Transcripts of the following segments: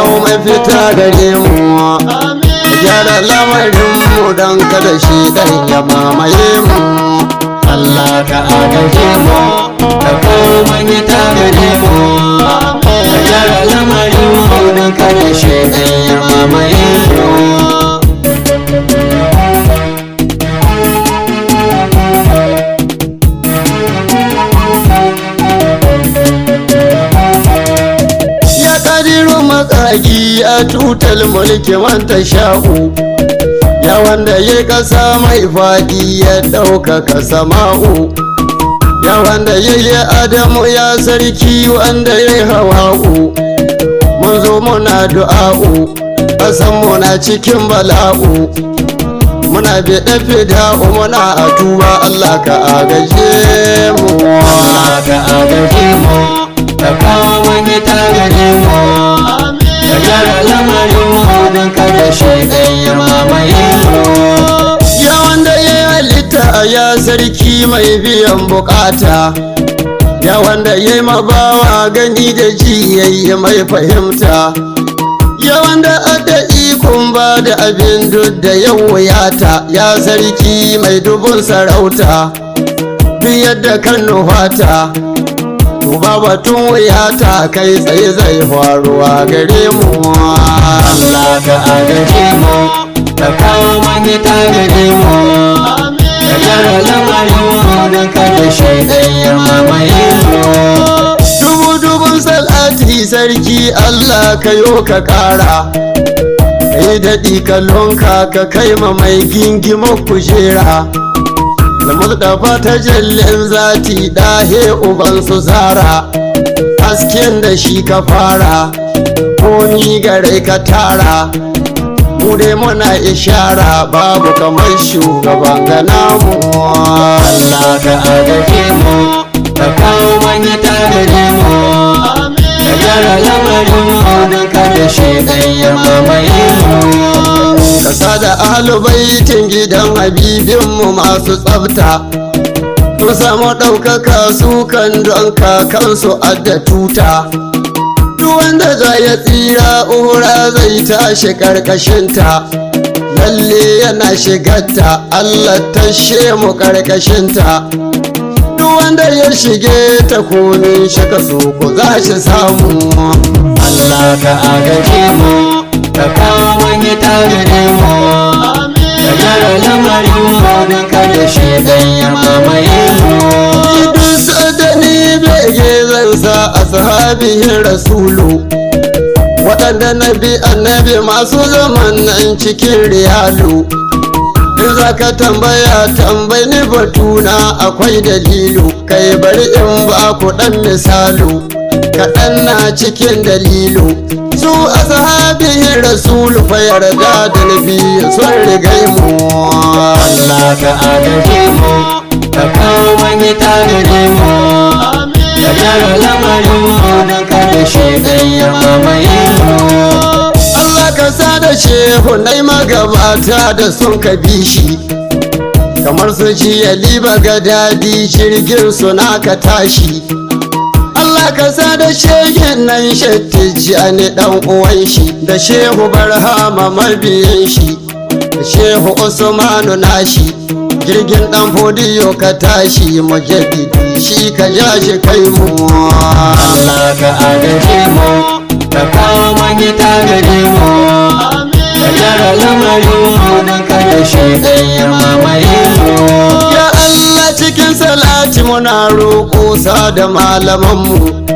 kawo mafita gare mu gyara lamarin mu don kada shi dan ya mamaye mu. Allah ka agaje mu ka kawo mafita gare mu ka gyara lamarin mu don kada shi dan ya mamaye mu. Matsagi a tutal mulki manta sha'u, ya wanda ya kasa mai faɗi ya ɗaukaka sama'u, ya wanda ya yi adamu ya sarki wanda ya yi hawa'u. Mun zo muna du'a'u ƙasan muna cikin bala'u, muna biɗe fida'u muna a tuba. Allah ka agaje mu, Allah ka agaje mu ka kawo mafita gare mu ka gyara lamarin mu don kada shaidan ya mamaye mu. Ya wanda ya halitta ya sarki mai biyan bukata, ya wanda ya yi mabawa gani da ji yayi mai fahimta, ya wanda adda ikon ba da abin duk da ya wuyata, ya sarki mai dubun sarauta duk yadda kan nufata. Tuba batun wuyata kai tsaye zai faruwa gare mu. Allah ka agaje mu ka kawo mafita gare mu ka gyara lamarin mu don kada shaidan ya mamaye mu. Dubun salati sarki Allah ka yo ka ƙara, kai daɗi kallonka ka kai ma mai gingimo kujera. Al-Mustafa ta jallin zati ɗahe uban su zara, hasken da shi ka fara ko ni gare ka tara. Mu dai muna ishara babu kamar shugaban gana mu. Allah ka agaje mu ka kawo mafita gare mu ka gyara lamarin mu don kada shaidan ya mamaye mu. Kasa da ahalubaitin gidan habibinmu masu tsafta, su samu ɗaukaka su kan don kakansu adda tuta. Duk wanda za ya tsira uhura zai tashi ƙarƙashinta, lalle yana shigarta Allah tashe mu ƙarƙashinta. Duk wanda ya shige ta komi shaka so ku za shi samu. Allah ka agaje mu ka kawo mafita gare mu ka gyara lamarin mu don kada shaidan ya mamaye mu. Duk sadani bege zan sa ashabihin rasulu, waɗanda nabi annabi masu zaman nan cikin riyalu. In za ka tambaya tambayi ni batuna akwai dalilu, kai bari in ba ku ɗan misalu kaɗan na cikin dalilu. Su ashabihin rasulu fa yarda da nabi sun rigai mu. Allah ka agaje mu ka kawo mafita gare mu ka gyara lamarin mu don kada shaidan ya mamaye mu. Allah ka sa da shehu nai magabata da sun ka bi shi, kamar su ji ya liba ga dadi jirgin suna ka tashi. Allah ka sa da shehin nan Shattijani dan uwan shi, da shehu Barhama mabiyin shi, da shehu Usmanu nashi. Jirgin dan fodiyo ka tashi mujaddidi shi ka ja shi kai mu. Allah ka agaje mu ka kawo mafita gare mu ka gyara lamarin mu don kada shaidan ya mamaye mu. Ya Allah cikin salati muna roƙo sa da malamanmu,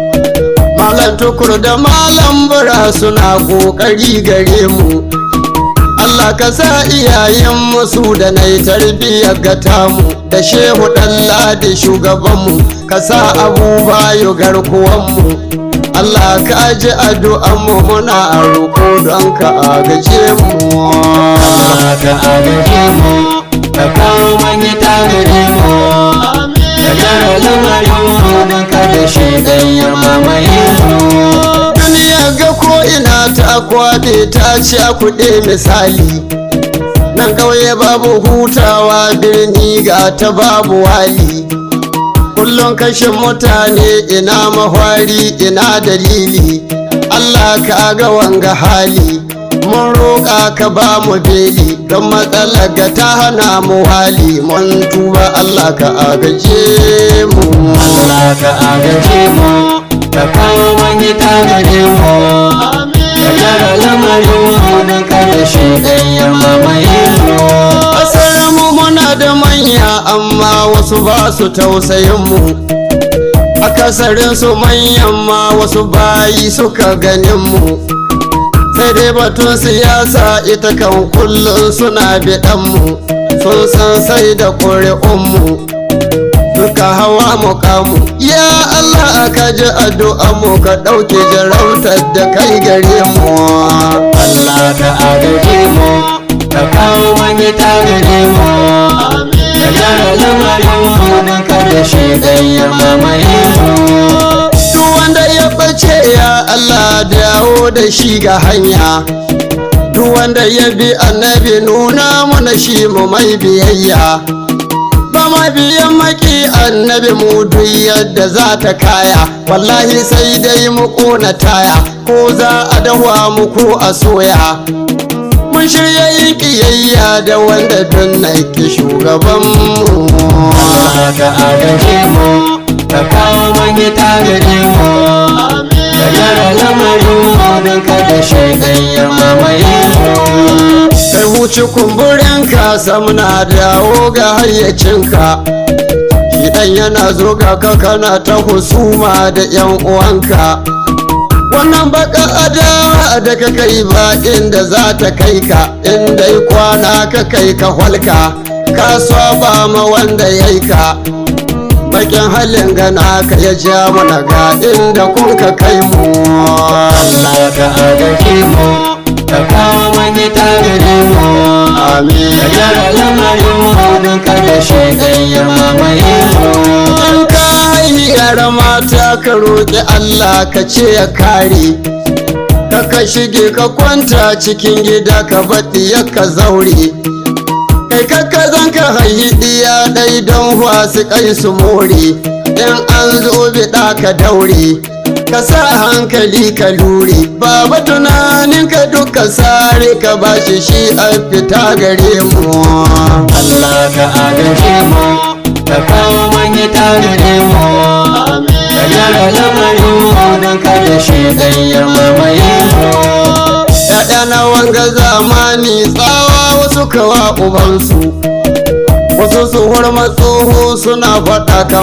Malam Tukur da Malam Bura suna ƙoƙari gare mu. Allah ka sa iyayen musu da na yi tarbiyyar gata mu, da shehu ɗanladi shugabanmu, ka sa abubayo garkuwanmu. Allah ka ji addu'anmu muna a roƙo don ka agaje mu. Allah ka agaje mu ka kawo mafita gare mu ka gyara lamarin mu don kada shaidan ya mamaye mu. Duniya ga ko ina ta kwaɗe ta ci a kuɗe misali, nan ƙauye babu hutawa birni ga ta babu wali. Kullum kashin mutane ina mahwari ina dalili, Allah ka ga wanga hali mun roƙa ka ba mu beli don matsalar ga ta hana mu wali mun tuba Allah ka agaje mu Allah ka agaje mu ka kawo manyita gare mu ka gyara lamarin mu don kada shaidan ya mamaye mu. Ƙasar mu muna da manya amma wasu ba su tausayin mu, akasarin su manyan ma wasu bayi suka ganin mu, sai dai batun siyasa ita kan kullum suna biɗan mu, sun san sai da ƙuri'un mu duka hawa muƙamu. Ya Allah ka ji addu'an mu ka ɗauke jarautar da kai gare mu. Allah ka agaje mu ka kawo manyita gare mu ka gyara lamarin mu don kada shaidan ya mamaye mu. Duk wanda ya ɓace ya Allah dawo da shi ga hanya, duk wanda ya bi annabi nuna mana shi mu mai biyayya. Ba ma biyan maki annabi mu duk yadda za ta kaya, wallahi sai dai mu ƙona taya ko za a dawa mu ko a soya. Mun shirya yin ƙiyayya da wanda don na ki shugaban mu. Allah ka agaje mu ka kawo manyita gare mu ka gyara lamarin mu don kada shaidan ya mamaye mu. Kai huci kumburinka samuna dawo ga hayyacinka, shiɗan yana zo ga ka kana ta husuma da yan uwanka. Wannan baka adawa da ka kai ba inda za ta kai ka, inda kwana ka kai ka halka ka saba ma wanda ya yi ka. Bakin halin gana ka ya ja mana ga inda kun ka kai mu. Allah ka agaje mu ka kawo manyita gare mu Amin. ka gyara lamarin mu don kada shaidan ya mamaye mu. In ka haihi yara mata ka roƙi Allah ka ce ya kare ka shige ka kwanta cikin gida ka baɗi ya ka zaure. Kai kakka zan ka haihi ɗiya ɗai don wasu kai su more, in an zo biɗa ka daure ka sa hankali ka lure. Baba tunanin ka duka sare ka bashi shi a fita gare mu. Allah ka agaje mu ka kawo manyita gare mu ka gyara lamarin mu don kada shaidan ya mamaye mu. ‘Ya'ya na wanga zamani tsawa wasu kawa ubansu, wasu su hurma tsoho suna faɗa kamar